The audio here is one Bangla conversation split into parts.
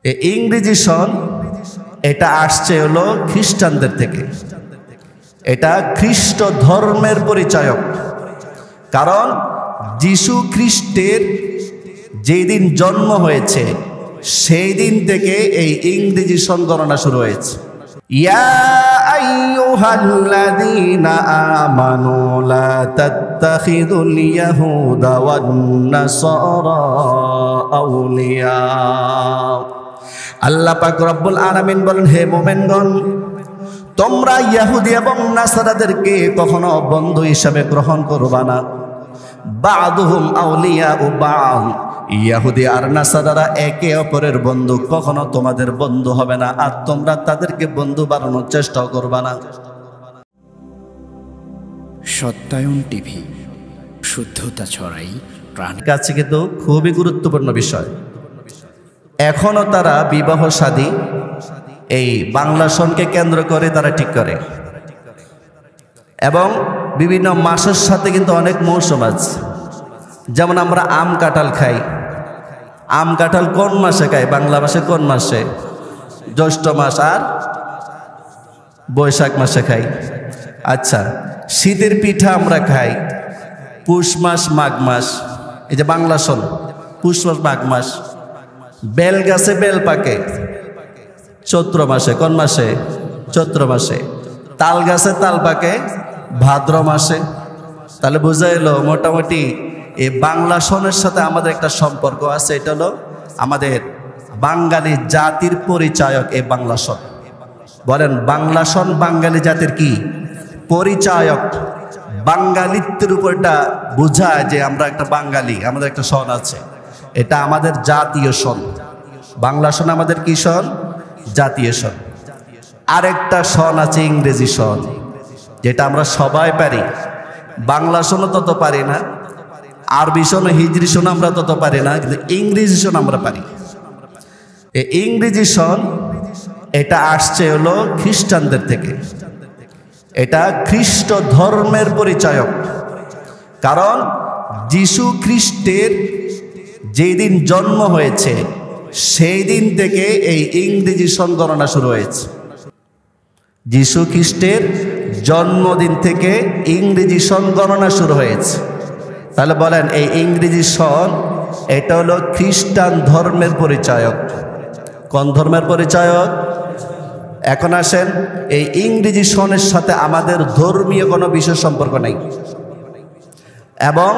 এই ইংরেজি সন এটা আসছে হলো খ্রিস্টানদের থেকে। এটা খ্রিস্ট ধর্মের পরিচায়ক। কারণ যিশু খ্রিস্টের যেই দিন জন্ম হয়েছে সেই দিন থেকে এই ইংরেজি সন গণনা শুরু হয়েছে। ইয়া আইয়ুহাল্লাযীনা আমানু লা তাত্তাখিযুল ইয়াহুদা ওয়ান নাসারা আউলিয়া। আল্লাহ পাক রব্বুল আলামিন বলেন, হে মুমিনগণ, তোমরা ইহুদি এবং নাসারাদেরকে কখনো বন্ধু হিসাবে গ্রহণ করবা না। বা'দুহুম আউলিয়াউ বা'দ, ইহুদি আর নাসারারা একে অপরের বন্ধু, কখনো তোমাদের বন্ধু হবে না, আর তোমরা তাদেরকে বন্ধু বানানোর চেষ্টা করবা না। সত্যায়ন টিভি, শুদ্ধতা ছড়াই প্রাণ। কাছে কিন্তু খুবই গুরুত্বপূর্ণ বিষয়। এখনো তারা বিবাহ শাদী এই বাংলা সনকে কেন্দ্র করে তারা ঠিক করে, এবং বিভিন্ন মাসের সাথে কিন্তু অনেক মৌসুম আছে। যেমন আমরা আম কাঁঠাল খাই, আম কাঁঠাল কোন মাসে খাই? বাংলা মাসে কোন মাসে? জ্যৈষ্ঠ মাস আর বৈশাখ মাসে খাই। আচ্ছা, শীতের পিঠা আমরা খাই পুষ মাস মাঘ মাস, এই যে বাংলা সন পুষ মাস মাঘ মাস। বেল গাছে বেল পাকে চৈত্র মাসে, কোন মাসে? চৈত্র মাসে। তাল গাছে তাল পাকে ভাদ্র মাসে। তাহলে বোঝা এলো মোটামুটি এই বাংলা সনের সাথে আমাদের একটা সম্পর্ক আছে। এটা হলো আমাদের বাঙালি জাতির পরিচায়ক এই বাংলা সন। বলেন, বাংলা সন বাঙালি জাতির কি পরিচায়ক? বাঙালিত্বের উপরটা বোঝায় যে আমরা একটা বাঙালি, আমাদের একটা সন আছে। এটা আমাদের জাতীয় সন। বাংলা সন আমাদের কি সন? জাতীয় সন। আরেকটা সন আছে ইংরেজি সন, যেটা আমরা সবাই পারি। বাংলা সনও তত পারি না, আরবি সন হিজরি সন আমরা তত পারি না, কিন্তু ইংরেজি সন আমরা পারি। এই ইংরেজি সন এটা আসছে হলো খ্রিস্টানদের থেকে। এটা খ্রিস্ট ধর্মের পরিচায়ক। কারণ যিশু খ্রিস্টের যেই দিন জন্ম হয়েছে সেই দিন থেকে এই ইংরেজি সন গণনা শুরু হয়েছে। যিশু খ্রিস্টের জন্মদিন থেকে ইংরেজি সন গণনা শুরু হয়েছে। তাহলে বলেন, এই ইংরেজি সন এটা হলো খ্রিস্টান ধর্মের পরিচায়ক। কোন ধর্মের পরিচায়ক? এখন আসেন, এই ইংরেজি সনের সাথে আমাদের ধর্মীয় কোনো বিশেষ সম্পর্ক নেই, এবং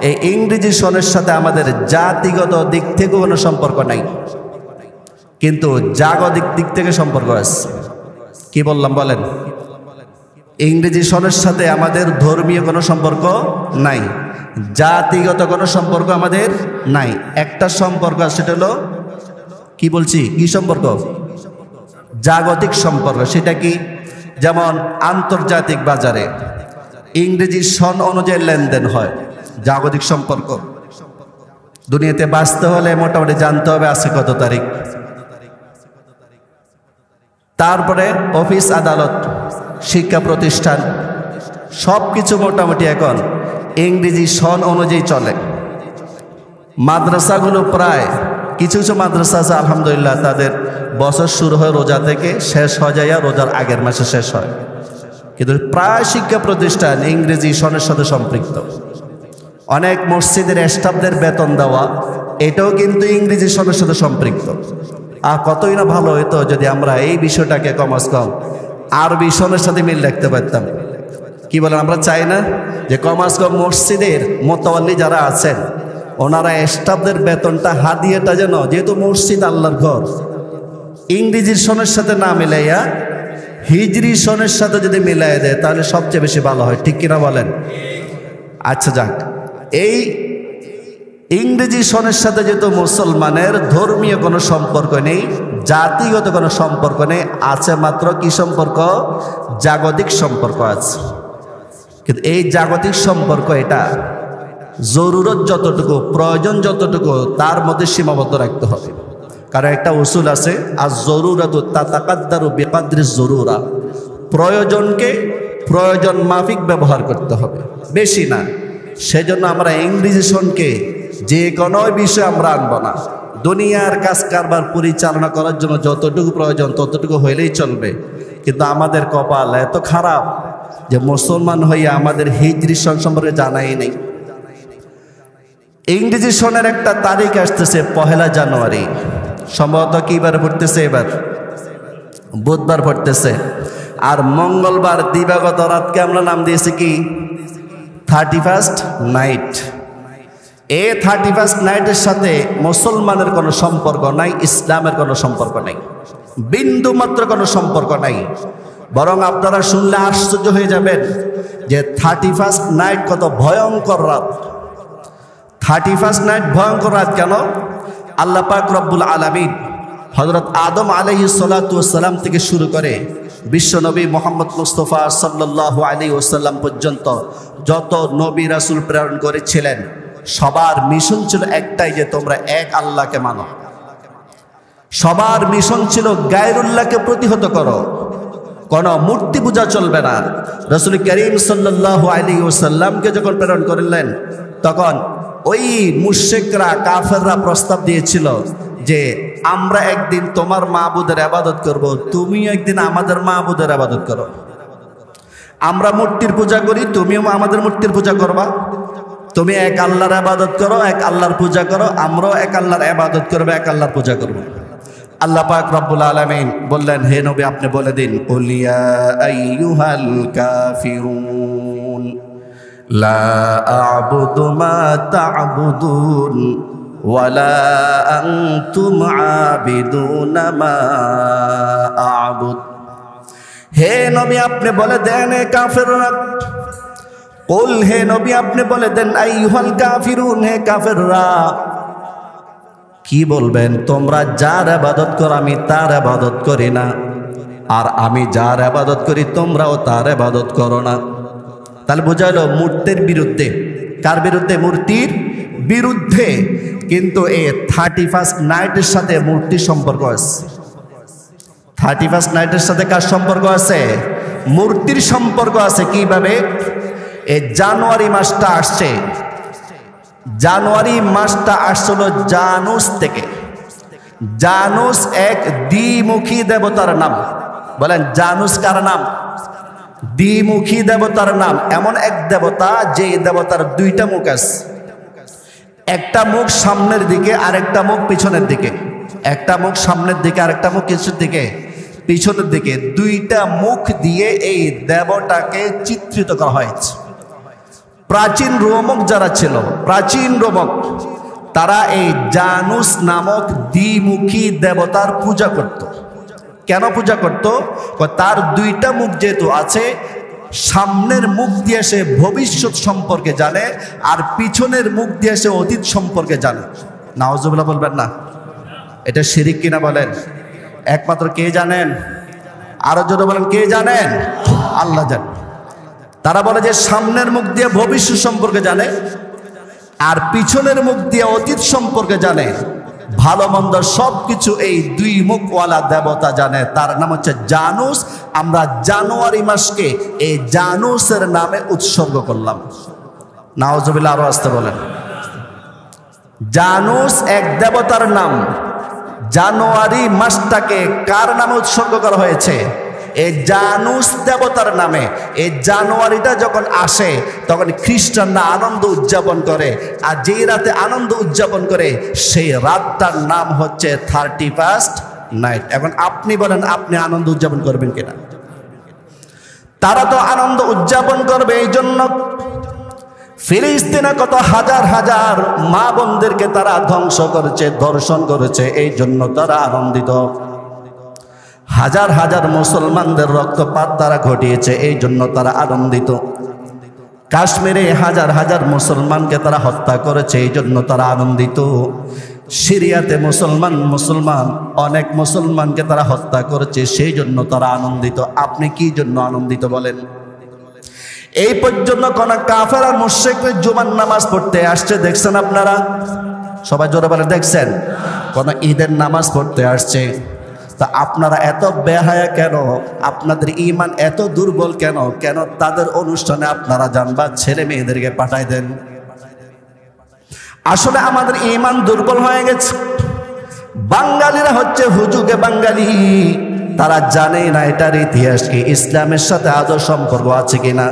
এই ইংরেজি সনের সাথে আমাদের জাতিগত দিক থেকে কোনো সম্পর্ক নাই, কিন্তু জাগতিক দিক থেকে সম্পর্ক আছে। কি বললাম বলেন? ইংরেজি সনের সাথে আমাদের ধর্মীয় কোনো সম্পর্ক নাই, জাতিগত কোনো সম্পর্ক আমাদের নাই। একটা সম্পর্ক আছে, সেটা হলো কি বলছি? কি সম্পর্ক? জাগতিক সম্পর্ক। সেটা কি? যেমন আন্তর্জাতিক বাজারে ইংরেজি সন অনুযায়ী লেনদেন হয়, জাগতিক সম্পর্ক। দুনিয়াতে বাঁচতে হলে মোটামুটি জানতে হবে আজকে কত তারিখ। তারপরে অফিস আদালত, শিক্ষা প্রতিষ্ঠান, সব কিছু মোটামুটি এখন ইংরেজি সন অনুযায়ী চলে। মাদ্রাসাগুলো প্রায় কিছু কিছু মাদ্রাসা আছে আলহামদুলিল্লাহ, তাদের বছর শুরু হয় রোজা থেকে, শেষ হয়ে যায় রোজার আগের মাসে শেষ হয়, কিন্তু প্রায় শিক্ষা প্রতিষ্ঠান ইংরেজি সনের সাথে সম্পৃক্ত। অনেক মসজিদের স্টাফদের বেতন দেওয়া এটাও কিন্তু ইংরেজি সনের সাথে সম্পৃক্ত। আর কতই না ভালো হইতো যদি আমরা এই বিষয়টাকে কমাস কম আরবি সনের সাথে মিল রাখতে পারতাম। কি বলেন? আমরা চাই না যে কমাস কম মসজিদের মোতাওয়াল্লি যারা আছেন ওনারা স্টাফদের বেতনটা হাদিয়াটা যেন, যেহেতু মসজিদ আল্লাহর ঘর, ইংরেজি সনের সাথে না মিলাইয়া হিজরি সনের সাথে যদি মিলাই দেয় তাহলে সবচেয়ে বেশি ভালো হয়। ঠিক কিনা বলেন? আচ্ছা যাক, এই ইংরেজি সনের সাথে যেহেতু মুসলমানের ধর্মীয় কোনো সম্পর্ক নেই, জাতিগত কোনো সম্পর্ক নেই, আছে মাত্র কি সম্পর্ক? জাগতিক সম্পর্ক আছে। কিন্তু এই জাগতিক সম্পর্ক এটা জরুরত যতটুকু, প্রয়োজন যতটুকু, তার মধ্যে সীমাবদ্ধ রাখতে হবে। কারণ একটা উসুল আছে, আর জরুরাতু তাতাকাদ্দারু বিকাদরি জরুরা, প্রয়োজনকে প্রয়োজন মাফিক ব্যবহার করতে হবে, বেশি না। সেজন্য আমরা ইংরেজি সনকে যে কোনো বিষয় আমরা আনবো না। দুনিয়ার কাজ কারবার পরিচালনা করার জন্য যতটুকু প্রয়োজন ততটুকু হইলেই চলবে। কিন্তু আমাদের কপাল এত খারাপ যে মুসলমান হইয়া আমাদের হিজরি সন সম্পর্কে জানাই নেই। ইংরেজি সনের একটা তারিখ আসতেছে 1 জানুয়ারি, সম্ভবত কিবার পড়তেছে, এবার বুধবার পড়তেছে। আর মঙ্গলবার দিবাগত রাতকে আমরা নাম দিয়েছি কি 31st নাইট। এই 31st নাইটের সাথে মুসলমানের কোনো সম্পর্ক নাই, ইসলামের কোনো সম্পর্ক নাই, বিন্দু মাত্র কোনো সম্পর্ক নাই। বরং আপনারা শুনলে আশ্চর্য হয়ে যাবেন যে 31st নাইট কত ভয়ঙ্কর রাত। 31st নাইট ভয়ঙ্কর রাত কেন? আল্লাহ পাক রব্বুল আলামিন হযরত আদম আলাইহিস সালাতু ওয়াস সালাম থেকে শুরু করে বিশ্বনবী মুহাম্মদ মুস্তাফা সাল্লাল্লাহু আলাইহি ওয়াসাল্লাম পর্যন্ত যত নবী রাসূল প্রেরণ করেছিলেন সবার মিশন ছিল একটাই, যে তোমরা এক আল্লাহকে মানো। সবার মিশন ছিল গায়রুল্লাহকে প্রতিহত করো, কোন মূর্তি পূজা চলবে না। রাসূল করিম সাল্লাল্লাহু আলাইহি ওয়াসাল্লামকে যখন প্রেরণ করলেন তখন ওই মুশরিকরা কাফেররা প্রস্তাব দিয়েছিল যে আমরা একদিন তোমার মাবুদের ইবাদত করব, তুমিও একদিন আমাদের মাবুদের ইবাদত করো। আমরা মূর্তির পূজা করি, তুমিও আমাদের মূর্তির পূজা করবা। তুমি এক আল্লাহর ইবাদত করো, এক আল্লাহর পূজা করো, আমরাও এক আল্লাহর ইবাদত করব, এক আল্লাহর পূজা করব। আল্লাহ পাক রব্বুল আলামিন বললেন, হে নবী আপনি বলে দিন, কুল ইয়া আইয়ুহাল কাফিরুন লা আ'বুদু মা তা'বুদুন ওয়ালা আনতুম আবিদুনা মা আ'বুদ। হে নবী আপনি বলে দেন হে কাফেররা, কুল হে নবী আপনি বলে দেন আইয়ুহাল কাফিরুন হে কাফেররা। কি বলবেন? তোমরা যার ইবাদত করো আমি তার ইবাদত করি না, আর আমি যার ইবাদত করি তোমরাও তার ইবাদত করো না। তাহলে বোঝা গেল মূর্তির বিরুদ্ধে। কার বিরুদ্ধে? মূর্তির বিরুদ্ধে। কিন্তু এই 31st নাইটের সাথে মূর্তির সম্পর্ক আছে। 31st নাইটের সাথে কার সম্পর্ক আছে? মূর্তির সম্পর্ক আছে। কিভাবে? এই জানুয়ারি মাসটা আসছে, জানুয়ারি মাসটা আসছিল জানুস থেকে। জানুস এক দ্বিমুখী দেবতার নাম। বলেন জানুস কার নাম? দ্বিমুখী দেবতার নাম। এমন এক দেবতা যে দেবতার দুইটা মুখ আছে, একটা মুখ সামনের দিকে আর একটা মুখ পিছনের দিকে। একটা মুখ সামনের দিকে আর একটা মুখ কিসের দিকে? পিছনের দিকে। দুইটা মুখ দিয়ে এই দেবতাকে চিত্রিত করা হয়েছে। প্রাচীন রোমক যারা ছিল, প্রাচীন রোমক, তারা এই জানুস নামক দ্বিমুখী দেবতার পূজা করত। কেন পূজা করত? তার দুইটা মুখ যেহেতু আছে, সামনের মুখ দিয়ে সে ভবিষ্যৎ সম্পর্কে জানে, আর পিছনের মুখ দিয়ে সে অতীত সম্পর্কে জানে। নাউজুবিল্লাহ বলবেন না? এটা শিরিক কিনা বলেন? একমাত্র কে জানেন? আরো জোরে বলেন, কে জানেন? আল্লাহ জানেন। তারা বলে যে সামনের মুখ দিয়ে ভবিষ্যৎ সম্পর্কে জানে, আর পিছনের মুখ দিয়ে অতীত সম্পর্কে জানে। ভালো মন্দ সবকিছু এই দুই মুখওয়ালা দেবতা জানে। তার নাম হচ্ছে জানুস। আমরা জানুয়ারি মাসকে এই জানুসের নামে উৎসর্গ করলাম। নাউজুবিল্লাহ আরো আসতে বলেন। জানুস এক দেবতার নাম। জানুয়ারি মাসটাকে কার নামে উৎসর্গ করা হয়েছে? এই জানুস দেবতার নামে। এই জানুয়ারিটা যখন আসে তখন খ্রিস্টানরা আনন্দ উদযাপন করে, আর যেই রাতে আনন্দ উদযাপন করে সেই রাতটার নাম হচ্ছে 31st নাইট। এখন আপনি বলেন, আপনি আনন্দ উদযাপন করবেন কিনা? তারা তো আনন্দ উদযাপন করবে। এই জন্য ফিলিস্তিনে কত হাজার হাজার মা বোনদেরকে তারা ধ্বংস করেছে, ধর্ষণ করেছে, এই জন্য তারা আনন্দিত। হাজার হাজার মুসলমানদের রক্তপাত তারা ঘটিয়েছে, এই জন্য তারা আনন্দিত। কাশ্মীরে হাজার হাজার মুসলমানকে তারা হত্যা করেছে, এই জন্য তারা আনন্দিত। সিরিয়াতে মুসলমান অনেক মুসলমানকে তারা হত্যা করেছে, সেই জন্য তারা আনন্দিত। আপনি কি জন্য আনন্দিত বলেন? এই পর্যন্ত কোন কাফের আর মুশরিকরা জুমার নামাজ পড়তে আসছে দেখছেন আপনারা? সবাই জোরে বলে দেখছেন? কোন ঈদের নামাজ পড়তে আসছে? তা আপনারা এত বেহায়া কেন? আপনাদের ঈমান এত দুর্বল কেন? কেন তাদের অনুষ্ঠানে আপনারা জানবা ছেলে মেয়েদেরকে পাঠাই দেন? আসলে আমাদের ঈমান দুর্বল হয়ে গেছে। বাঙালিরা হচ্ছে হুজুগে বাঙালি, তারা জানে না এটার ইতিহাস কি, ইসলামের সাথে আদৌ সম্পর্ক আছে কিনা,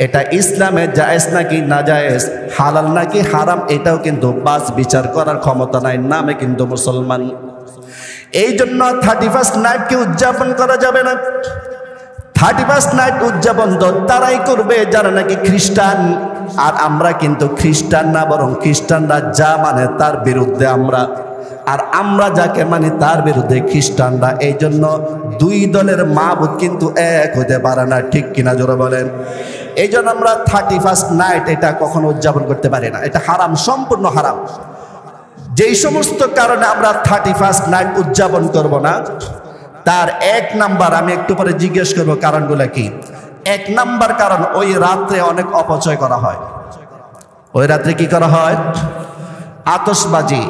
এটা ইসলামে জায়েজ নাকি না জায়েজ, হালাল নাকি হারাম, এটাও কিন্তু বাস বিচার করার ক্ষমতা নাই, নামে কিন্তু মুসলমান। এই জন্য 31st নাইটকে উদযাপন করা যাবে না। 31st নাইট উদযাপন তো তারাই করবে যারা নাকি খ্রিস্টান, আর আমরা কিন্তু খ্রিস্টান না, বরং খ্রিস্টানরা যা মানে তার বিরুদ্ধে আমরা, আর আমরা যাকে মানি তার বিরুদ্ধে খ্রিস্টানরা। এই জন্য দুই দলের মাবুদ কিন্তু এক হতে পারে না, ঠিক কিনা জোরে বলেন। এই জন্য আমরা 31st নাইট এটা কখনো উদযাপন করতে পারি না, এটা হারাম, সম্পূর্ণ হারাম। যেই সমস্ত কারণে আমরা 31st নাইট উদযাপন করব না, তার 1 নাম্বার আমি একটু পরে জিজ্ঞেস করব কারণগুলো কি। 1 নাম্বার কারণ, ওই রাত্রে অনেক অপচয় করা হয়। ওই রাত্রে কি করা হয়? আতশবাজি,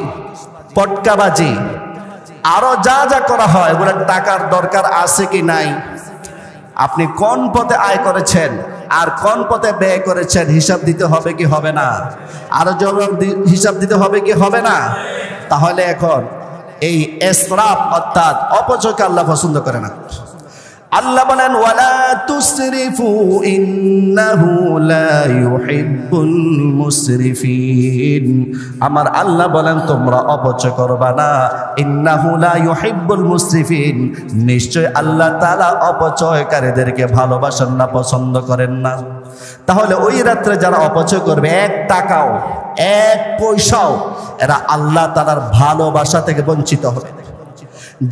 পটকাবাজি, আরো যা যা করা হয়, এগুলোর টাকার দরকার আছে কি নাই, আপনি কোন পথে আয় করেছেন আর কোন পথে ব্যয় করেছেন হিসাব দিতে হবে কি হবে না, আরো হিসাব দিতে হবে কি হবে না। তাহলে এখন এই ইসরাফ অর্থাৎ অপচয়কে আল্লাহ পছন্দ করে না। আল্লাহ বলেন ওয়ালা তুসরিফু ইন্নাহু লা ইউহিব্বুল মুসরিফিন, আমার আল্লাহ বলেন তোমরা অপচয় করবা না, ইন্নাহু লা ইউহিব্বুল মুসরিফিন, নিশ্চয় আল্লাহ তাআলা অপচয়কারীদেরকে ভালোবাসেন না, পছন্দ করেন না। তাহলে ওই রাত্রে যারা অপচয় করবে 1 টাকাও 1 পয়সাও, এরা আল্লাহ তাআলার ভালোবাসা থেকে বঞ্চিত হবে।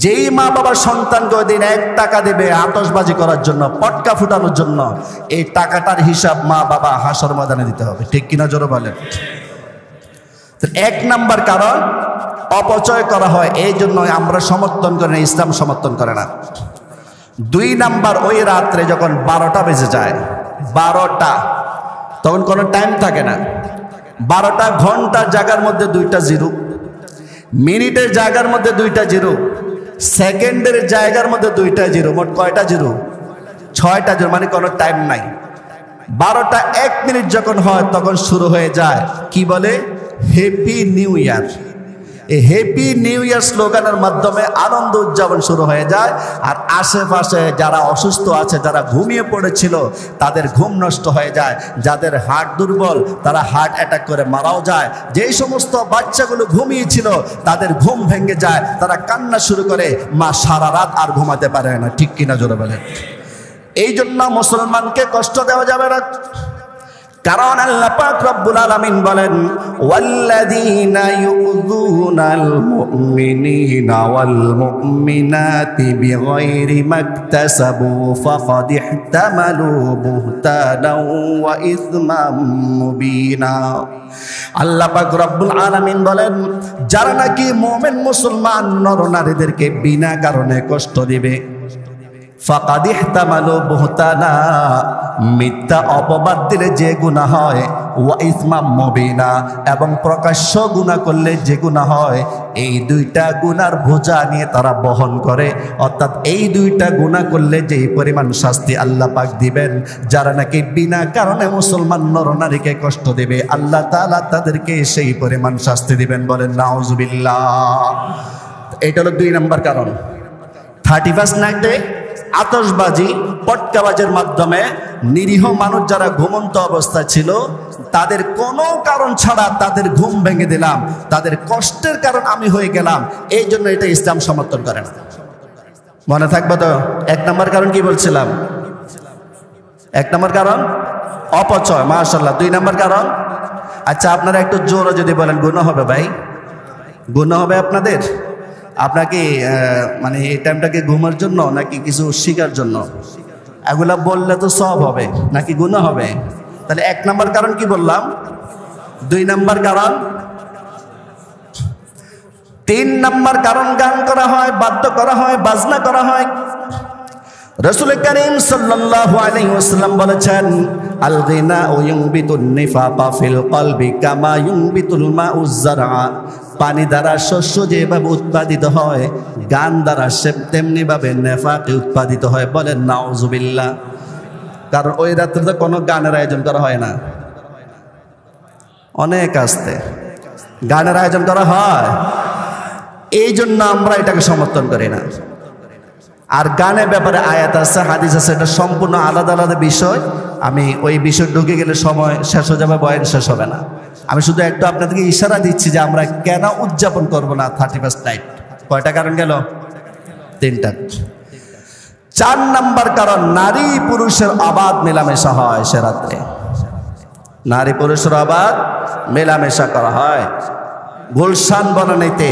যেই মা বাবা সন্তানকে ওই দিন 1 টাকা দেবে আতশবাজি করার জন্য, পটকা ফুটানোর জন্য, এই টাকাটার হিসাব মা বাবা হাসর ময়দানে দিতে হবে, ঠিক কিনা জোরে বলেন। 1 নাম্বার কারণ অপচয় করা হয়, এই জন্য আমরা সমর্থন করি না, ইসলাম সমর্থন করে না। 2 নাম্বার, ওই রাত্রে যখন 12টা বেজে যায়, 12টা, তখন কোনো টাইম থাকে না। 12টা ঘন্টার জায়গার মধ্যে 2টা জিরো, মিনিটের জায়গার মধ্যে 2টা জিরো, সেকেন্ডের জায়গার মধ্যে 2টা জিরো, মোট কয়টা জিরো? 6টা জিরো, মানে কোনো টাইম নাই। 12টা 1 মিনিট যখন হয় তখন শুরু হয়ে যায় কি বলে, হ্যাপি নিউ ইয়ার। এই হ্যাপি নিউ ইয়ার স্লোগানের মাধ্যমে আনন্দ উদযাপন শুরু হয়ে যায়। আর আশেপাশে যারা অসুস্থ আছে, যারা ঘুমিয়ে পড়েছিল, তাদের ঘুম নষ্ট হয়ে যায়। যাদের হার্ট দুর্বল, তারা হার্ট অ্যাটাক করে মারাও যায়। যেই সমস্ত বাচ্চাগুলো ঘুমিয়েছিল, তাদের ঘুম ভেঙে যায়, তারা কান্না শুরু করে, মা সারা রাত আর ঘুমাতে পারে না, ঠিক কিনা জোরে বলে। এই জন্য মুসলমানকে কষ্ট দেওয়া যাবে না। কারণ আল্লাহ পাক রব্বুল আলামিন বলেন ওয়াল্লাযীনা ইউযুনাল মুমিনিনা ওয়াল মুমিনাতি বিগাইরি মাকতাসাবু ফাকাদ ইহতামালু বুহতানাও ওয়া ইসমান মুবিনা। আল্লাহ পাক রব্বুল আলামিন বলেন, যারা নাকি মুমিন মুসলমান নরনারীদেরকে বিনা কারণে কষ্ট দিবে, ফাকাদ ইহতামালু বুহতানা, মিথ্যা অপবাদ দিলে যে গুনাহ হয়, ওয়া ইসমাম মুবিনা, এবং প্রকাশ্য গুনাহ করলে যে গুনাহ হয়, এই 2টা গুনার বোঝা নিয়ে তারা বহন করে। অর্থাৎ এই 2টা গুনাহ করলে যেই পরিমাণ শাস্তি আল্লাহ পাক দিবেন, যারা নাকি বিনা কারণে মুসলমান নরনারীকে কষ্ট দেবে, আল্লাহ তাআলা তাদেরকে সেই পরিমাণ শাস্তি দিবেন। বলেন নাউজুবিল্লাহ। এটা হলো 2 নম্বর কারণ। 31st নাইটে আতশবাজি, পটকাবাজের মাধ্যমে নিরীহ মানুষ যারা ঘুমন্ত অবস্থায় ছিল, তাদের কোনো কারণ ছাড়া তাদের ঘুম ভেঙে দিলাম, তাদের কষ্টের কারণ আমি হয়ে গেলাম। এই জন্য এটা ইসলাম সমর্থন করে না। মনে থাকবে তো? 1 নম্বর কারণ কি বলছিলাম? 1 নম্বর কারণ অপচয়, মাশাআল্লাহ। 2 নম্বর কারণ, আচ্ছা আপনারা একটু জোরে যদি বলেন, গুনাহ হবে ভাই? গুনাহ হবে আপনাদের? আপনাকে মানে এই টাইমটাকে ঘুমার জন্য নাকি কিছু শিকার জন্য? এগুলা বললে তো সব হবে নাকি গুনাহ হবে? তাহলে 1 নম্বর কারণ কি বললাম? 2 নম্বর কারণ, 3 নম্বর কারণ, গান করা হয়, বাদ্য করা হয়, বাজনা করা হয়। রাসূল করিম সাল্লাল্লাহু আলাইহি ওয়াসাল্লাম বলেছেন, আল গিনা ইউনবিতুন নিফাকা ফিল কলবি কামা ইউনবিতুল মাউজ যারআ। পানি দ্বারা শস্য যেভাবে উৎপাদিত হয়, গান দ্বারা তেমনি ভাবে নেফাক উৎপাদিত হয়। বলেন নাউজুবিল্লাহ। কারণ ওই রাত্রে তো কোনো গানের আয়োজন করা হয় না, অনেক আস্তে গানের আয়োজন করা হয়। এই জন্য আমরা এটাকে সমর্থন করি না। আর গানের ব্যাপারে আয়াত আছে, হাদিস আছে, এটা সম্পূর্ণ আলাদা আলাদা বিষয়। আমি ওই বিষয় ঢুকে গেলে সময় শেষ হয়ে যাবে, বয়ান শেষ হবে না। আমি শুধু একটু আপনাদেরকে ইশারা দিচ্ছি যে আমরা কেন উদযাপন করব না 31st নাইট। কয়টা কারণ গেল? 3টা। 4 নাম্বার কারণ, নারী পুরুষের অবাধ মেলামেশা হয় সে রাত্রে। নারী পুরুষের অবাধ মেলামেশা করা হয়। গুলশান বনানীতে,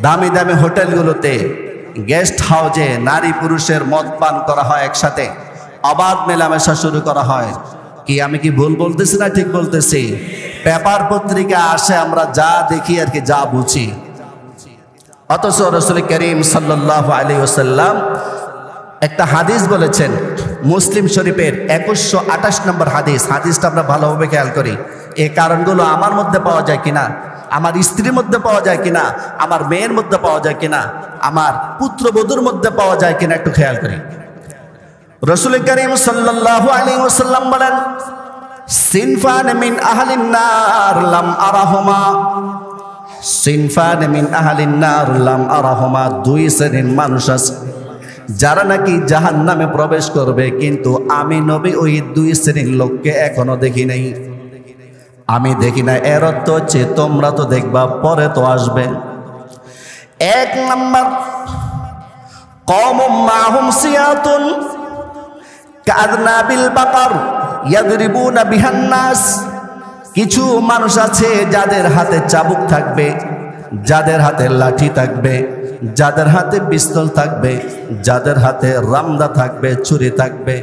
দামি দামি হোটেলগুলোতে, গেস্ট হাউসে নারী পুরুষের মদ পান করা হয় একসাথে, অবাধ মেলামেশা শুরু করা হয়। কি আমি কি ভুল বলতেছি না ঠিক বলতেছি? পেপার পত্রিকা আসে, আমরা যা দেখি আর কি, যা বুঝি। অথচ রাসূল করিম সাল্লাল্লাহু আলাইহি ওয়াসাল্লাম একটা হাদিস বলেছেন, মুসলিম শরীফের 2128 নম্বর হাদিস। হাদিসটা আমরা ভালোভাবে খেয়াল করি। এই কারণগুলো আমার মধ্যে পাওয়া যায় কিনা, আমার স্ত্রীর মধ্যে পাওয়া যায় কিনা, আমার মেয়ের মধ্যে পাওয়া যায় কিনা, আমার পুত্রবধূর মধ্যে পাওয়া যায় কিনা, একটু খেয়াল করি। রাসূল করিম সাল্লাল্লাহু আলাইহি ওয়াসাল্লাম বলেন, সিনফান মিন আহলিন নার লাম আরাহুমা, সিনফান মিন আহলিন নার লাম আরাহুমা, 2 শ্রেণীর মানুষ আছে যারা নাকি জাহান্নামে প্রবেশ করবে, কিন্তু আমি নবী ওই 2 শ্রেণীর লোককে এখনো দেখি নাই। আমি দেখি না, এর অর্থ হচ্ছে তোমরা তো দেখবা, পরে তো আসবে। 1 নাম্বার, কওমুম মাহুম সিয়াতুন কাযনাবিল বাকার ইয়াদরিবুনা বিহান নাস, কিছু মানুষ আছে যাদের হাতে চাবুক থাকবে, যাদের হাতে লাঠি থাকবে, যাদের হাতে পিস্তল থাকবে, যাদের হাতে রামদা থাকবে, ছুরি থাকবে,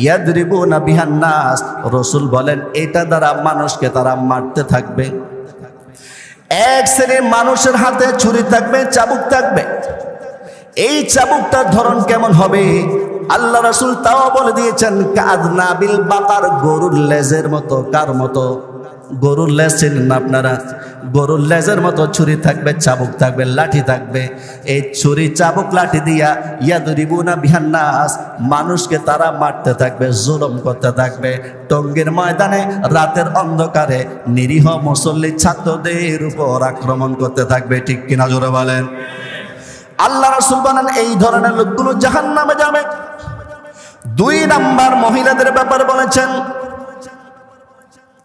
ইয়াদরিবুনা বিহান নাস, রাসূল বলেন এটা দ্বারা মানুষকে তারা মারতে থাকবে। 1 শ্রেণীর মানুষের হাতে ছুরি থাকবে, চাবুক থাকবে। এই চাবুকটার ধরন কেমন হবে? আল্লাহ রাসূল তাও বলে দিয়েছেন, কাযনাবিল বাকার, গরুর লেজের মতো। কার মতো? গরুর লেজ চেনেন না আপনারা? গরুর লেজের মতো ছুরি থাকবে, চাবুক থাকবে, লাঠি থাকবে। এই ছুরি, চাবুক, লাঠি দিয়া ইয়াদরিবুনা বিহান নাস, মানুষকে তারা মারতে থাকবে, জুলুম করতে থাকবে। টঙ্গীর ময়দানে রাতের অন্ধকারে নিরীহ মুসল্লি ছাত্রদের উপর আক্রমণ করতে থাকবে। ঠিক কিনা জোরে বলেন? আল্লাহ রাসূল বলেন এই ধরনের লোকগুলো জাহান্নামে যাবে। 2 নাম্বার, মহিলাদের ব্যাপারে বলেছেন,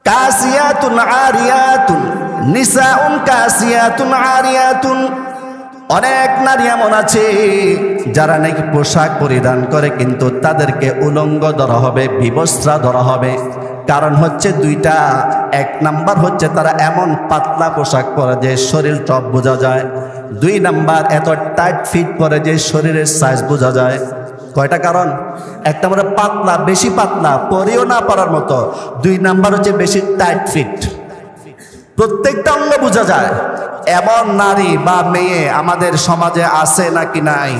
কাসিয়াতুন আরিয়াতুন, নিসাউন কাসিয়াতুন আরিয়াতুন, অনেক নারী এমন আছে যারা নাকি পোশাক পরিধান করে কিন্তু তাদেরকে উলঙ্গ ধরা হবে, বিবস্ত্রা ধরা হবে। কারণ হচ্ছে 2টা। 1 নাম্বার হচ্ছে তারা এমন পাতলা পোশাক পরে যে শরীর টপ বোঝা যায়। 2 নাম্বার, এত টাইট ফিট পরে যে শরীরের সাইজ বোঝা যায়। কয়টা কারণ? 1 নম্বরে পাতলা, বেশি পাতলা, পরেও না পারার মতো। 2 নাম্বার হচ্ছে বেশি টাইট ফিট, প্রত্যেকটা অঙ্গ বোঝা যায়। এমন নারী বা মেয়ে আমাদের সমাজে আছে নাকি নাই?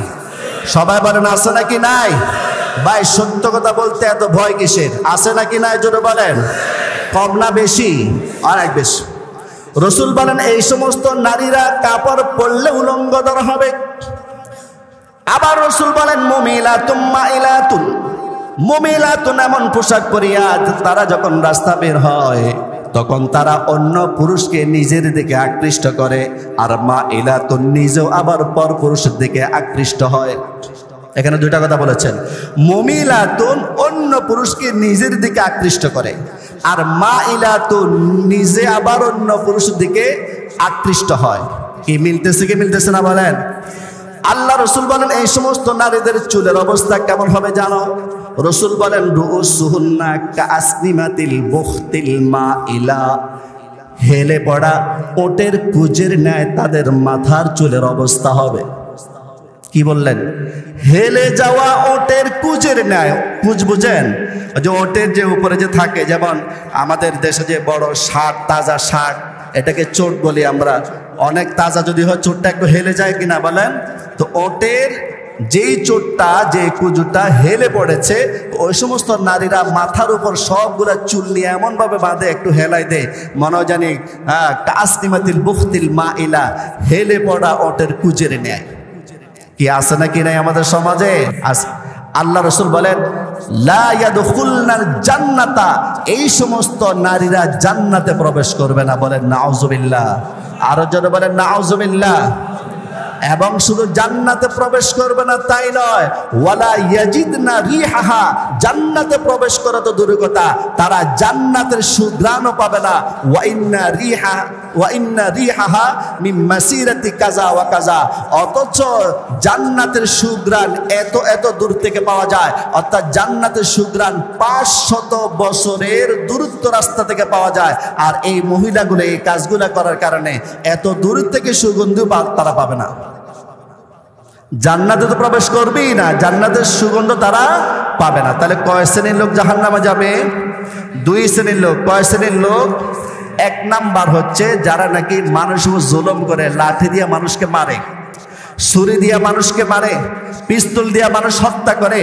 সবাই বলেন আছে নাকি নাই? ভাই সত্য কথা বলতে এত ভয় কিসের? আছে নাকি নাই জোরে বলেন। কম না বেশি? অনেক বেশি। রাসূল বলেন এই সমস্ত নারীরা কাপড় পরলে উলঙ্গ ধরা হবে। আবার রাসূল বলেন মুমিলাতুম মাইলাতুন, মুমিলাতুন এমন পোশাক পরিয়া তারা যখন রাস্তা বের হয় তখন তারা অন্য পুরুষকে নিজের দিকে আকৃষ্ট করে, আর মাইলাতুন নিজেও আবার পর পুরুষের দিকে আকৃষ্ট হয়। এখানে 2টা কথা বলেছেন। মুমিলাতুন অন্য পুরুষকে নিজের দিকে আকৃষ্ট করে, আর মাইলাতুন নিজে আবার অন্য পুরুষের দিকে আকৃষ্ট হয়। কি মিলতেছে কি মিলতেছে না বলেন? আল্লাহ রাসূল বলেন এই সমস্ত নারীদের চুলের অবস্থা কেমন হবে জানো? রাসূল বলেন রুউসুহুন্না কাসনিমাতিল বুখতিল মাইলা, হেলে পড়া ওটের কুজের ন্যায় তাদের মাথার চুলের অবস্থা হবে। কি বললেন? হেলে যাওয়া ওটের কুজের ন্যায়। কুজ বুঝেন? যে ওটের যে উপরে যে থাকে, যেমন আমাদের দেশে যে বড় শাক, তাজা শাক, এটাকে চোট বলি আমরা। অনেক তাজা যদি হয় চোটটা একটু হেলে যায় কিনা বলেন? তো ওটের যেই চোটটা, যে কুজুটা হেলে পড়েছে, ওই সমস্ত নারীরা মাথার উপর সবগুলা চুল নিয়ে এমন ভাবে বাঁধে, একটু হেলাই দেয়, মনে জানি কাসনিমাতিল বুখতিল মাইলা, হেলে পড়া ওটের কুজের ন্যায়। কি আছে নাকি নাই আমাদের সমাজে? আছে। আল্লাহ রাসূল বলেন লা ইয়াদখুলনাল জান্নাতা, এই সমস্ত নারীরা জান্নাতে প্রবেশ করবে না। বলেন নাউজুবিল্লাহ। আরো জোরে বলেন নাউজুবিল্লাহ। এবং শুধু জান্নাতে প্রবেশ করবে না তাই নয়, ওয়ালা ইয়াজিদনা রিহাহা, জান্নাতে প্রবেশ করা তো দূরের কথা, তারা জান্নাতের সুঘ্রাণও পাবে না। ওয়া ইন্না রিহাহা মিন মাসিরাতি কাযা ওয়া কাযা, অথচ জান্নাতের সুঘ্রাণ এত এত দূর থেকে পাওয়া যায়, অর্থাৎ জান্নাতের সুঘ্রাণ 500 বছরের দূরত্ব রাস্তা থেকে পাওয়া যায়। আর এই মহিলাগুলো এই কাজগুলো করার কারণে এত দূর থেকে সুগন্ধি তারা পাবে না। জান্নাতে তো প্রবেশ করবেই না, জান্নাতের সুগন্ধ তারা পাবে না। তাহলে কয় শ্রেণীর লোক জাহান্নামে যাবে? 2 শ্রেণীর লোক। কয় শ্রেণীর লোক? 1 নাম্বার হচ্ছে যারা নাকি মানুষের উপর জুলুম করে, লাঠি দিয়ে মানুষকে মারে, ছুরি দিয়ে মানুষকে মারে, পিস্তল দিয়ে মানুষ হত্যা করে,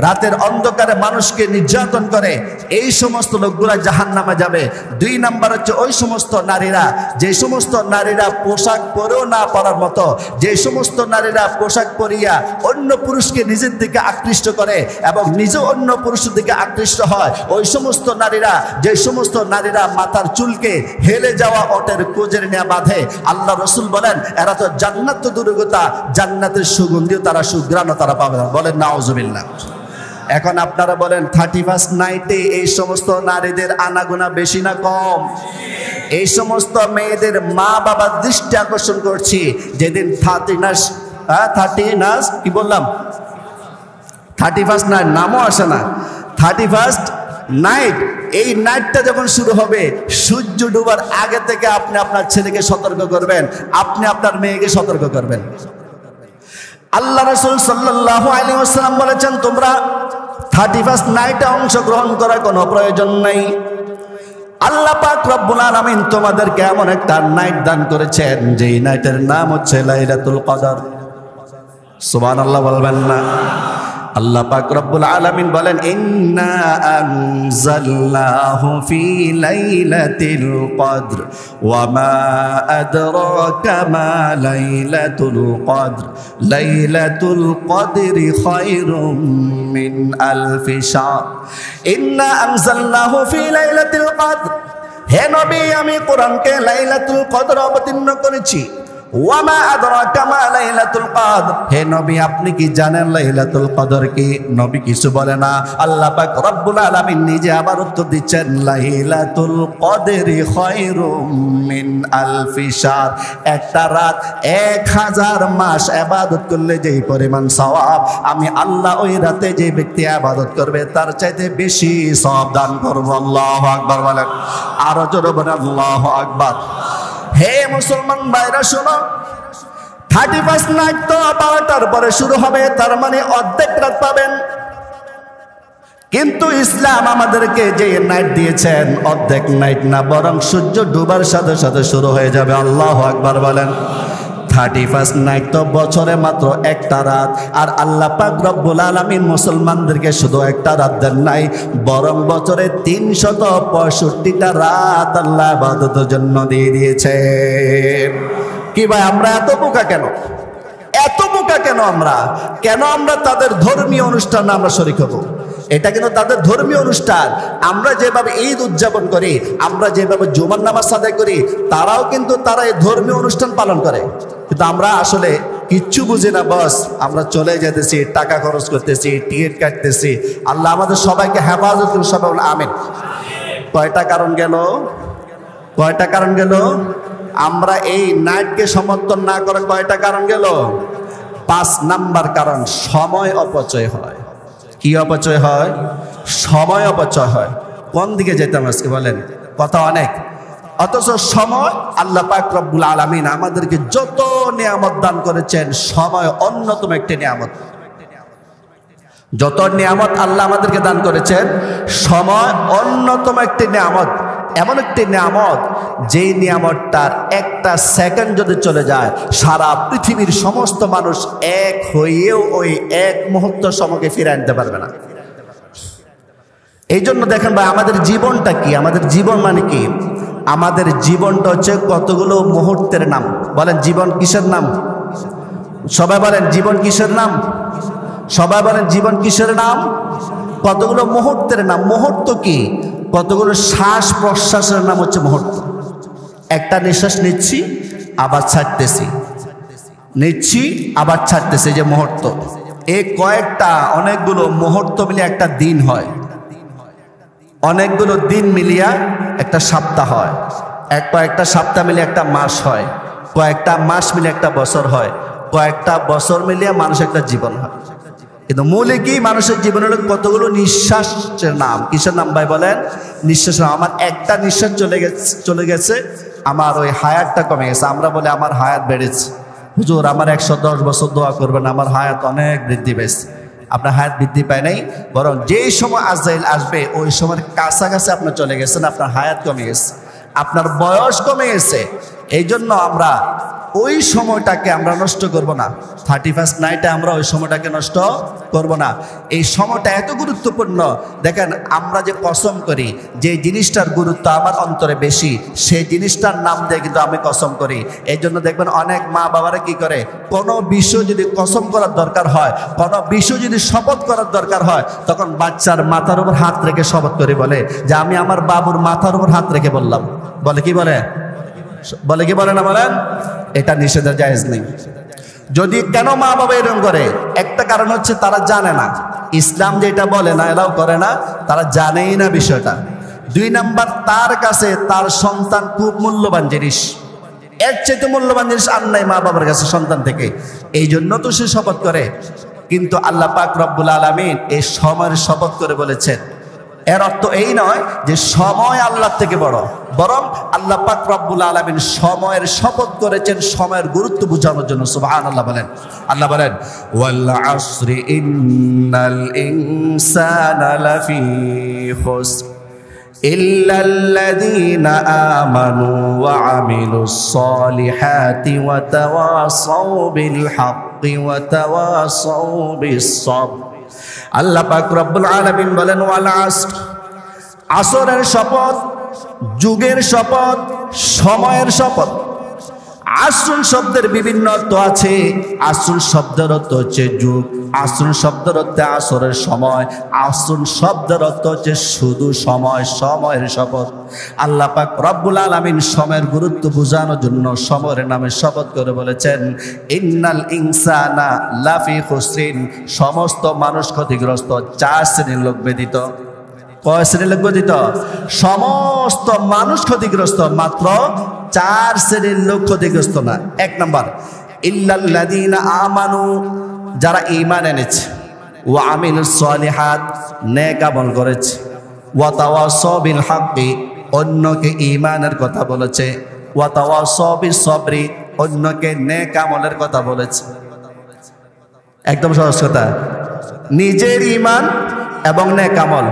রাতের অন্ধকারে মানুষকে নির্যাতন করে, এই সমস্ত লোকগুলা জাহান্নামে যাবে। 2 নাম্বার হচ্ছে ওই সমস্ত নারীরা, যে সমস্ত নারীরা পোশাক পরেও না পরার মতো, যে সমস্ত নারীরা পোশাক পরিয়া অন্য পুরুষকে নিজের দিকে আকৃষ্ট করে এবং নিজেও অন্য পুরুষের দিকে আকৃষ্ট হয়, ওই সমস্ত নারীরা, যে সমস্ত নারীরা মাথার চুলকে হেলে যাওয়া ওটের কোজের নিয়ে বাঁধে, আল্লাহ রসুল বলেন এরা তো জান্নাত তো দূরের কথা, জান্নাতের সুগন্ধিও তারা, সুঘ্রাণও তারা পাবে না। বলেন নাউজুবিল্লাহ। এখন আপনারা বলেন 31st নাইটে এই সমস্ত নারীদের আনাগোনা বেশি না কম? এই সমস্ত মেয়েদের মা বাবার দৃষ্টি আকর্ষণ করছি, যেদিন 30 কি বললাম, 31st নাইট, নামও আসে না, 31st নাইট, এই নাইটটা যখন শুরু হবে, সূর্য ডুবার আগে থেকে আপনি আপনার ছেলেকে সতর্ক করবেন, আপনি আপনার মেয়েকে সতর্ক করবেন। আল্লাহ রাসূল সাল্লাল্লাহু আলাইহি ওয়াসাল্লাম বলেছেন, তোমরা 31st নাইটে অংশগ্রহণ করার কোনো প্রয়োজন নাই। আল্লাহ পাক রব্বুল আলামিন তোমাদেরকে এমন একটা নাইট দান করেছেন, যেই নাইটের নাম হচ্ছে লাইলাতুল কদর। সুবহানাল্লাহ বলবেন না? আল্লাহ পাক রব্বুল আলামিন বলেন, ইন্না আনজালনাহু ফি লাইলাতিল কদর ওয়া মা আদরাকা মা লাইলাতুল কদর লাইলাতুল কদরি খায়রুম মিন আলফি শাহর। ইন্না আনজালনাহু ফি লাইলাতিল কদর, হে নবী আমি কোরআনকে লাইলাতুল কদর অবতীর্ণ করেছি। ওয়ামা আদরাকা মা লাইলাতুল কদর, হে নবী আপনি কি জানেন লাইলাতুল কদর কি? নবী কিছু বলে না। আল্লাহ পাক রব্বুল আলামিন নিজে আবার উত্তর দিচ্ছেন, লাইলাতুল কদরি খায়রুম মিন আলফি শাহর, একটা রাত 1000 মাস ইবাদত করলে যেই পরিমাণ সওয়াব আমি আল্লাহ ওই রাতে যে ব্যক্তি ইবাদত করবে তার চাইতে বেশি সওয়াব দান করব। আল্লাহু আকবার বলেন, আরো জোরে বলেন আল্লাহু আকবার। হে মুসলমান ভাইরা শোনো, 31st নাইট তো 12টার পরে শুরু হবে, তার মানে অর্ধেক রাত পাবেন। কিন্তু ইসলাম আমাদেরকে যে নাইট দিয়েছেন অর্ধেক নাইট না, বরং সূর্য ডুবার সাথে সাথে শুরু হয়ে যাবে। আল্লাহু আকবার বলেন। 31st নাইট তো বছরে মাত্র একটা রাত, আর আল্লাহ পাক রব্বুল আলামিন মুসলমানদেরকে শুধু একটা রাত দেন নাই, বরং বছরে 365টা রাত আল্লাহ ইবাদতের জন্য দিয়ে দিয়েছে। কি ভাই আমরা এত বোকা কেন? এত বোকা কেন আমরা? কেন আমরা তাদের ধর্মীয় অনুষ্ঠানে আমরা শরীক হব? এটা কিন্তু তাদের ধর্মীয় অনুষ্ঠান। আমরা যেভাবে ঈদ উদযাপন করি, আমরা যেভাবে জুমার নামাজ আদায় করি, তারাও কিন্তু তারা এই ধর্মীয় অনুষ্ঠান পালন করে, কিন্তু আমরা আসলে কিচ্ছু বুঝি না। বস আমরা চলে যেতেছি, টাকা খরচ করতেছি, টিকিট কাটতেছি। আল্লাহ আমাদের সবাইকে হেফাজত করুন, সবাই বলে আমিন। কয়টা কারণ গেল? কয়টা কারণ গেল? আমরা এই নাইটকে সমর্থন না করে কয়টা কারণ গেল? 5 নাম্বার কারণ, সময় অপচয় হয়। কি অপচয় হয়? সময় অপচয় হয়। কোন দিকে যেতাম আজকে বলেন? কথা অনেক, অথচ সময় আল্লাহ পাক রব্বুল আলামিন আমাদেরকে যত নিয়ামত দান করেছেন, সময় অন্যতম একটি নিয়ামত। যত নিয়ামত আল্লাহ আমাদেরকে দান করেছেন, সময় অন্যতম একটি নিয়ামত। এমন একটি নিয়ামত, যেই নিয়ামতটার একটা সেকেন্ড যদি চলে যায়, সারা পৃথিবীর সমস্ত মানুষ এক হয়েও ওই এক মুহূর্ত সময়কে ফিরে আনতে পারবে না। এই জন্য দেখেন ভাই, আমাদের জীবনটা কি? আমাদের জীবন মানে কি? আমাদের জীবনটা হচ্ছে কতগুলো মুহূর্তের নাম। বলেন জীবন কিসের নাম? সবাই বলেন জীবন কিসের নাম? সবাই বলেন জীবন কিসের নাম? কতগুলো মুহূর্তের নাম। মুহূর্ত কি? কতগুলো শ্বাস প্রশ্বাসের নাম হচ্ছে মুহূর্ত। একটা নিঃশ্বাস নিচ্ছি, আবার ছাড়তেছি, নিচ্ছি আবার ছাড়তেছে, যে মুহূর্ত, এই কয়েকটা অনেকগুলো মুহূর্ত মিলিয়ে একটা দিন হয়, অনেকগুলো দিন মিলিয়া একটা সপ্তাহ হয়, কয়েকটা সপ্তাহ মিলিয়ে একটা মাস হয়, কয়েকটা মাস মিলিয়ে একটা বছর হয়, কয়েকটা বছর মিলিয়ে মানুষের একটা জীবন হয়। কিন্তু মূলে কি মানুষের জীবন হলো কতগুলো নিঃশ্বাসের নাম। কিসের নাম ভাই বলেন? নিঃশ্বাসের নাম। আমার একটা নিঃশ্বাস চলে গেছে, আমার ওই হায়াতটা কমে গেছে। আমরা বলে আমার হায়াত বেড়েছে। হুজুর আমার 110 বছর দোয়া করবেন, আমার হায়াত অনেক বৃদ্ধি পেয়েছে। আপনার হায়াত বৃদ্ধি পায় নাই, বরং যেই সময় আজরাইল আসবে ওই সময়ের কাছাকাছি আপনার চলে গেছেন, আপনার হায়াত কমে গেছে, আপনার বয়স কমে গেছে। এই জন্য আমরা ওই সময়টাকে আমরা নষ্ট করব না। 31st নাইটে আমরা ওই সময়টাকে নষ্ট করব না। এই সময়টা এত গুরুত্বপূর্ণ। দেখেন আমরা যে কসম করি, যে জিনিসটার গুরুত্ব আমার অন্তরে বেশি, সেই জিনিসটার নাম দিয়ে কিন্তু আমি কসম করি। এই জন্য দেখবেন অনেক মা বাবারা কি করে, কোনো বিষয় যদি কসম করার দরকার হয়, কোনো বিষয় যদি শপথ করার দরকার হয়, তখন বাচ্চার মাথার উপর হাত রেখে শপথ করে বলে যে আমি আমার বাবুর মাথার উপর হাত রেখে বললাম। বলে কি বলে? বলে কি বলে না বলেন? এটা নিষেধের জায়েজ নেই। যদি কেন মা বাবা এরকম করে? একটা কারণ হচ্ছে তারা জানে না, ইসলাম যেটা বলে না এরাও করে না, তারা জানেই না বিষয়টা। 2 নাম্বার, তার কাছে তার সন্তান খুব মূল্যবান জিনিস, এর চাইতে মূল্যবান জিনিস আর নাই মা বাবার কাছে সন্তান থেকে, এই জন্য তো সে শপথ করে। কিন্তু আল্লাহ পাক রব্বুল আলামিন এই সময়ের শপথ করে বলেছেন। এর অর্থ এই নয় যে সময় আল্লাহর থেকে বড়, বরং আল্লাহ পাক রব্বুল আলামিন সময়ের শপথ করেছেন সময়ের গুরুত্ব বোঝানোর জন্য। সুবহানাল্লাহ বলেন। আল্লাহ বলেন ওয়াল আসরি ইন্নাল ইনসানা লাফি খুসর ইল্লাল্লাযীনা আমানু ওয়া আমিলুস সালিহাতি ওয়া তাওয়াসাউ বিল হাক্কি ওয়া তাওয়াসাউ বিস সাবর। আল্লাহ পাক রব্বুল আলামিন বলেন ওয়াল আসর, আসরের শপথ, যুগের শপথ, সময়ের শপথ। আসর শব্দের বিভিন্ন অর্থ আছে। আসর শব্দের অর্থ হচ্ছে যুগ, আসর শব্দের অর্থ আসরের সময়, আসর শব্দের অর্থ হচ্ছে শুধু সময়, সময়ের শপথ। আল্লাহ পাক রব্বুল আলামিন সময়ের গুরুত্ব বোঝানোর জন্য সময়ের নামে শপথ করে বলেছেন ইন্নাল ইনসানা লাফি খুসরিন, সমস্ত মানুষ ক্ষতিগ্রস্ত, 4 শ্রেণীর লোক ব্যতীত। কয় শ্রেণীর লোক ব্যতীত? সমস্ত মানুষ ক্ষতিগ্রস্ত, মাত্র 4 শ্রেণীর লোক ক্ষতিগ্রস্ত না। 1 নাম্বার ইল্লাল্লাযীনা আমানু, যারা ঈমান এনেছে, ওয়া আমিলুস সালিহাত, নেক আমল করেছে, ওয়া তাওয়াসাউ বিল হাক্কি, অন্যকে ঈমানের কথা বলেছে, ওয়া তাওয়াসাউ বিস সাবরি, অন্যকে নেক আমলের কথা বলেছে। একদম সহজ কথা, নিজের ঈমান এবং নেক আমল,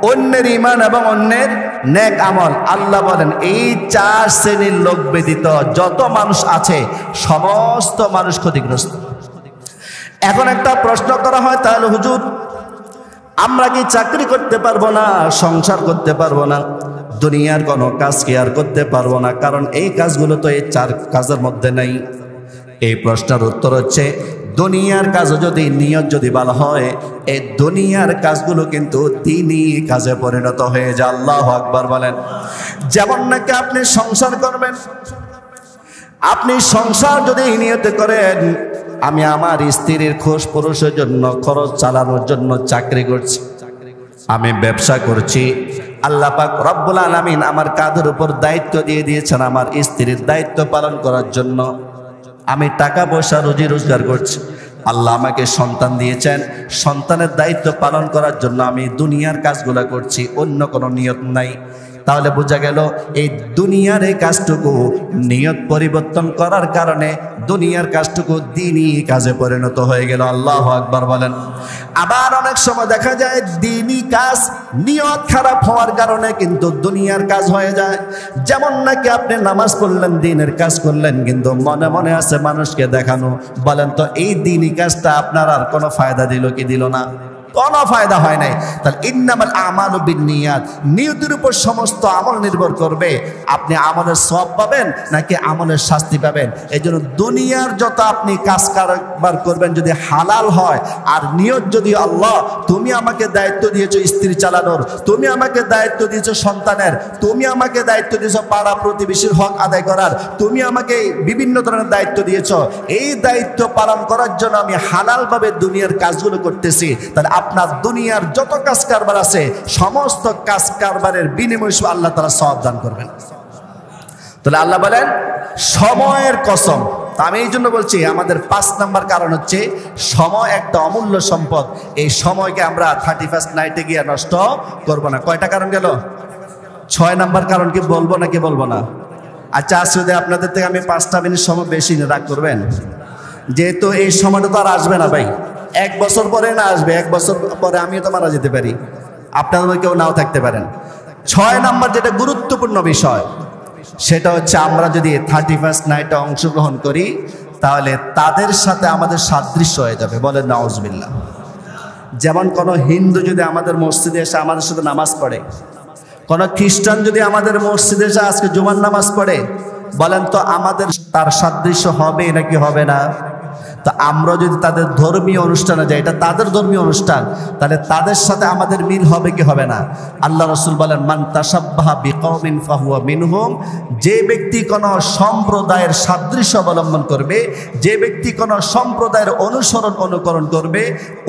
অন্যের ঈমান এবং অন্যের নেক আমল। আল্লাহ বলেন এই 4 শ্রেণীর লোক ব্যতীত যত মানুষ আছে সমস্ত মানুষ ক্ষতিগ্রস্ত। এখন একটা প্রশ্ন করা হয়, তাহলে হুজুর আমরা কি চাকরি করতে পারবো না, সংসার করতে পারবো না, দুনিয়ার কোনো কাজ কি আর করতে পারবো না, কারণ এই কাজগুলো তো এই 4 কাজের মধ্যে নাই? এই প্রশ্নের উত্তর হচ্ছে দুনিয়ার কাজ যদি নিয়ত যদি ভালো হয়, এই দুনিয়ার কাজগুলো কিন্তু দ্বীনি কাজে পরিণত হয়ে যায়। আল্লাহু আকবার বলেন। যেমন নাকি আপনি সংসার করবেন, আপনি সংসার যদি নিয়ত করেন আমি আমার স্ত্রীর খোঁজ পুরুষের জন্য খরচ চালানোর জন্য চাকরি করছি, আমি ব্যবসা করছি, আল্লাহ পাক রব্বুল আলামিন আমার কাঁধের উপর দায়িত্ব দিয়ে দিয়েছেন আমার স্ত্রীর দায়িত্ব পালন করার জন্য, আমি টাকা পয়সা রুজি রোজগার করছি, আল্লাহ আমাকে সন্তান দিয়েছেন, সন্তানের দায়িত্ব পালন করার জন্য আমি দুনিয়ার কাজগুলো করছি, অন্য কোনো নিয়ত নাই। তাহলে বোঝা গেল এই দুনিয়ার এই কাজটুকু নিয়ত পরিবর্তন করার কারণে দুনিয়ার কাজটুকু দ্বীনি কাজে পরিণত হয়ে গেল। আল্লাহু আকবার বলেন। আবার অনেক সময় দেখা যায় দ্বীনি কাজ নিয়ত খারাপ হওয়ার কারণে কিন্তু দুনিয়ার কাজ হয়ে যায়। যেমন নাকি আপনি নামাজ পড়লেন, দ্বীনের কাজ করলেন, কিন্তু মনে মনে আছে মানুষকে দেখানো। বলেন তো এই দ্বীনি কাজটা আপনার আর কোনো ফায়দা দিল কি দিল না? কোনো ফায়দা হয় নাই। তাহলে ইন্নামাল আমালু বিন্নিয়াত, নিয়তের উপর সমস্ত আমল নির্ভর করবে আপনি আমলের সওয়াব পাবেন নাকি আমলের শাস্তি পাবেন। এই জন্য দুনিয়ার যত আপনি কাজ কারবার করবেন যদি হালাল হয়, আর নিয়ত যদি আল্লাহ তুমি আমাকে দায়িত্ব দিয়েছো স্ত্রী চালানোর, তুমি আমাকে দায়িত্ব দিয়েছো সন্তানের, তুমি আমাকে দায়িত্ব দিয়েছো পাড়া প্রতিবেশীর হক আদায় করার, তুমি আমাকে বিভিন্ন ধরনের দায়িত্ব দিয়েছো, এই দায়িত্ব পালন করার জন্য আমি হালালভাবে দুনিয়ার কাজগুলো করতেছি, তাহলে আপনার দুনিয়ার যত কাজ কারবার আছে সমস্ত কাজ কারবারের বিনিময় আল্লাহ তাআলা সওয়াব দান করবেন। তাহলে আল্লাহ বলেন সময়ের কসম। আমি এই জন্য বলছি আমাদের 5 নাম্বার কারণ হচ্ছে সময় একটা অমূল্য সম্পদ। এই সময়কে আমরা 31st নাইটে গিয়ে নষ্ট করব না। কয়টা কারণ গেল? 6 নাম্বার কারণ কি বলবো নাকি বলবো না? আচ্ছা আসলে আপনাদের থেকে আমি 5টা মিনিট সময় বেশি রাগ করবেন, যেহেতু এই সময়টা তো আর আসবে না ভাই, 1 বছর পরে না আসবে, 1 বছর পরে আমিও তো মারা যেতে পারি, আপনাদের কেউ নাও থাকতে পারেন। 6 নাম্বার যেটা গুরুত্বপূর্ণ বিষয় সেটা হচ্ছে আমরা যদি 31st নাইটে অংশগ্রহণ করি তাহলে তাদের সাথে আমাদের সাদৃশ্য হয়ে যাবে। বলেন নাউজুবিল্লাহ। যেমন কোনো হিন্দু যদি আমাদের মসজিদে এসে আমাদের সাথে নামাজ পড়ে, কোনো খ্রিস্টান যদি আমাদের মসজিদে এসে আজকে জুমার নামাজ পড়ে, বলেন তো আমাদের তার সাদৃশ্য হবে নাকি হবে না? তো আমরা যদি তাদের ধর্মীয় অনুষ্ঠানে যাই, এটা তাদের ধর্মীয় অনুষ্ঠান, তাহলে তাদের সাথে আমাদের মিল হবে কি হবে না? আল্লাহ রাসূল বলেন মান তাশাব্বাহা বিকওমিন ফাহুয়া মিনহুম, যে ব্যক্তি কোনো সম্প্রদায়ের সাদৃশ্য অবলম্বন করবে, যে ব্যক্তি কোনো সম্প্রদায়ের অনুকরণ করবে,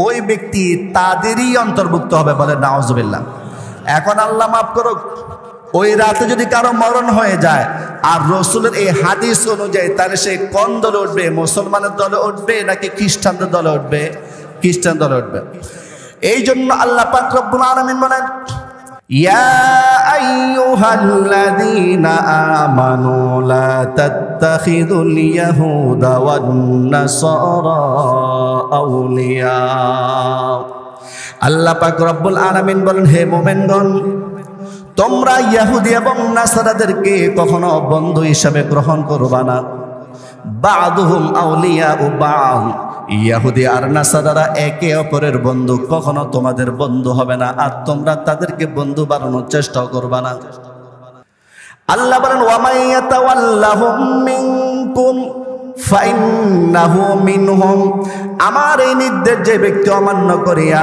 ওই ব্যক্তি তাদেরই অন্তর্ভুক্ত হবে। বলেন নাউজুবিল্লাহ। এখন আল্লাহ মাফ করুক, ওই রাতে যদি কারো মরণ হয়ে যায় আর রসুলের এই হাদিস অনুযায়ী, তাহলে সে কোন দলে উঠবে? মুসলমানের দলে উঠবে নাকি খ্রিস্টানদের দলে উঠবে? খ্রিস্টান দলে উঠবে। এই জন্য আল্লাহ পাক রব্বুল আলামিন বলেন ইয়া আইয়ুহাল্লাযীনা আমানু লা তাত্তাখিযুল ইয়াহুদা ওয়ান নাসারা আউলিয়া। আল্লাহ পাক রব্বুল আলামিন বলেন হে মুমিনগণ, তোমরা ইহুদি এবং নাসারাদেরকে কখনো বন্ধু হিসাবে গ্রহণ করবা না। বা'দুহুম আউলিয়াউ বা'দ, ইহুদি আর নাসারারা একে অপরের বন্ধু, কখনো তোমাদের বন্ধু হবে না, আর তোমরা তাদেরকে বন্ধু বানানোর চেষ্টা করবা না। আল্লাহ বলেন ওয়া মান ইয়াতাওয়াল্লাহুম মিনকুম ফাইন্নাহু মিনহুম, আমার এই নির্দেশ যে ব্যক্তি অমান্য করিয়া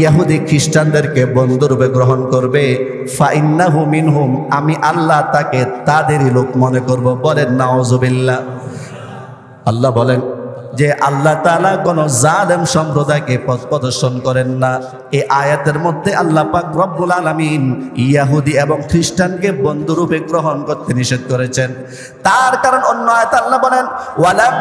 ইহুদি খ্রিস্টানদেরকে বন্ধুরূপে গ্রহণ করবে, ফাইন্নাহু মিনহুম, আমি আল্লাহ তাকে তাদেরই লোক মনে করব। বলেন নাউজুবিল্লাহ। আল্লাহ বলেন যে আল্লাহ তাআলা কোন জালেম সম্প্রদায়কে পথ প্রদর্শন করেন না। এই আয়াতের মধ্যে আল্লাহ পাক রব্বুল আলামিন ইহুদি এবং খ্রিস্টানকে বন্ধুরূপে গ্রহণ করতে নিষেধ করেছেন। তার কারণ অন্য আয়াতে আল্লাহ বলেন ওয়ালাম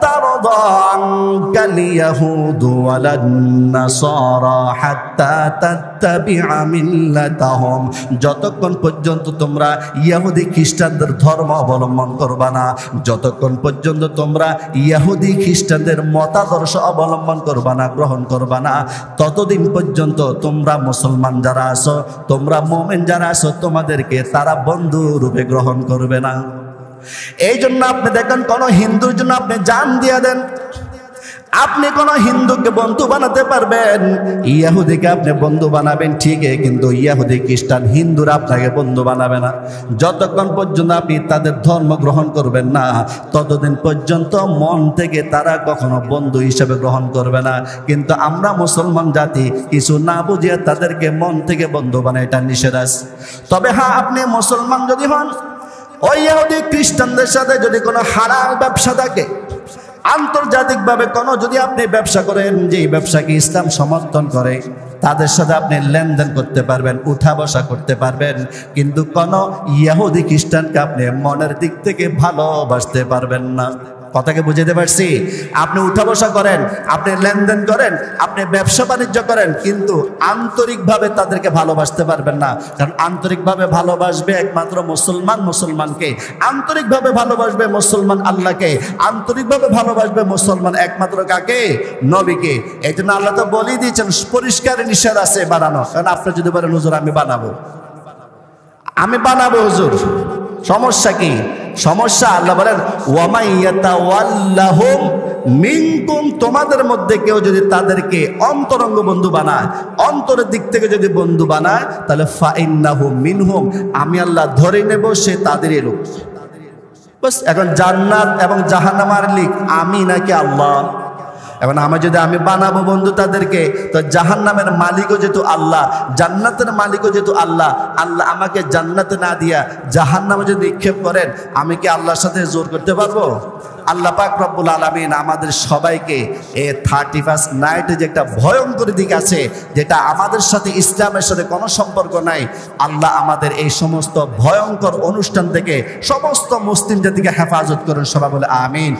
তারদা আনকাল ইয়াহুদু ওয়ালান নাসারা হাত্তা তাত্তাবিআ মিল্লাতাহুম, যতক্ষণ পর্যন্ত তোমরা ইহুদি খ্রিস্টানদের ধর্ম অবলম্বন করবা না, যতক্ষণ পর্যন্ত তোমরা ইহুদি খ্রিস্টানদের মতাদর্শ অবলম্বন করবা না, গ্রহণ করবা না, ততদিন পর্যন্ত তোমরা মুসলমান যারা আছো, তোমরা মুমিন যারা আছো, তোমাদেরকে তারা বন্ধু রূপে গ্রহণ করবে না। এই জন্য আপনি দেখেন কোন হিন্দুর জন্য আপনি জান দিয়ে দেন, আপনি কোন হিন্দুকে বন্ধু বানাতে পারবেন, ইহুদিকে আপনি বন্ধু বানাবেন ঠিকই, কিন্তু ইহুদি খ্রিস্টান হিন্দুরা আপনাকে বন্ধু বানাবে না। যতক্ষণ পর্যন্ত আপনি তাদের ধর্ম গ্রহণ করবেন না, ততদিন পর্যন্ত মন থেকে তারা কখনো বন্ধু হিসেবে গ্রহণ করবে না। কিন্তু আমরা মুসলমান জাতি কিছু না বুঝিয়ে তাদেরকে মন থেকে বন্ধু বানাই, এটা নিষেধ আছে। তবে হ্যাঁ, আপনি মুসলমান যদি হন, ওই ইহুদি খ্রিস্টানদের সাথে যদি কোনো হালাল ব্যবসা থাকে, আন্তর্জাতিকভাবে কোনো যদি আপনি ব্যবসা করেন যে ব্যবসাকে ইসলাম সমর্থন করে, তাদের সাথে আপনি লেনদেন করতে পারবেন, উঠা বসা করতে পারবেন, কিন্তু কোনো ইহুদি খ্রিস্টানকে আপনি মনের দিক থেকে ভালোবাসতে পারবেন না। কথাকে বুঝাতে পারছি? আপনি উঠা বসা করেন, আপনি লেনদেন করেন, আপনি ব্যবসা বাণিজ্য করেন, কিন্তু আন্তরিকভাবে তাদেরকে ভালোবাসতে পারবেন না। কারণ আন্তরিকভাবে ভালোবাসবে একমাত্র মুসলমান মুসলমানকে, আন্তরিকভাবে ভালোবাসবে মুসলমান আল্লাহকে, আন্তরিকভাবে ভালোবাসবে মুসলমান একমাত্র কাকে? নবীকে। এই জন্য আল্লাহ তো বলেই দিয়েছেন পরিষ্কার নিষেধ আছে বানানো। কারণ আপনি যদি বলেন হুজুর আমি বানাবো হুজুর, সমস্যা কি? সমস্যা আল্লাহ বলেন ওয়ামাইয়াতাওয়াল্লাহুম মিনকুম, তোমাদের মধ্যে কেউ যদি তাদেরকে অন্তরঙ্গ বন্ধু বানায়, অন্তরের দিক থেকে যদি বন্ধু বানায়, তাহলে ফাইন্নাহু মিনহুম, আমি আল্লাহ ধরে নেব সে তাদেরই লোক। বাস, এখন জান্নাত এবং জাহান্নামের লিক আমি নাকি আল্লাহ? এখন আমি বানাবো বন্ধু তাদেরকে, তো জাহান্নামের মালিকও যেহেতু আল্লাহ, জান্নাতের মালিকও যেহেতু আল্লাহ, আল্লাহ আমাকে জান্নাতে না দিয়া জাহান্নামে যদি নিক্ষেপ করেন, আমি কি আল্লাহর সাথে জোর করতে পারবো? আল্লাহ পাক রব্বুল আলামিন আমাদের সবাইকে এই 31st নাইটে যে একটা ভয়ঙ্কর দিক আছে, যেটা আমাদের সাথে ইসলামের সাথে কোনো সম্পর্ক নাই, আল্লাহ আমাদের এই সমস্ত ভয়ঙ্কর অনুষ্ঠান থেকে সমস্ত মুসলিম জাতিকে হেফাজত করুন। সবাই বলে আমিন।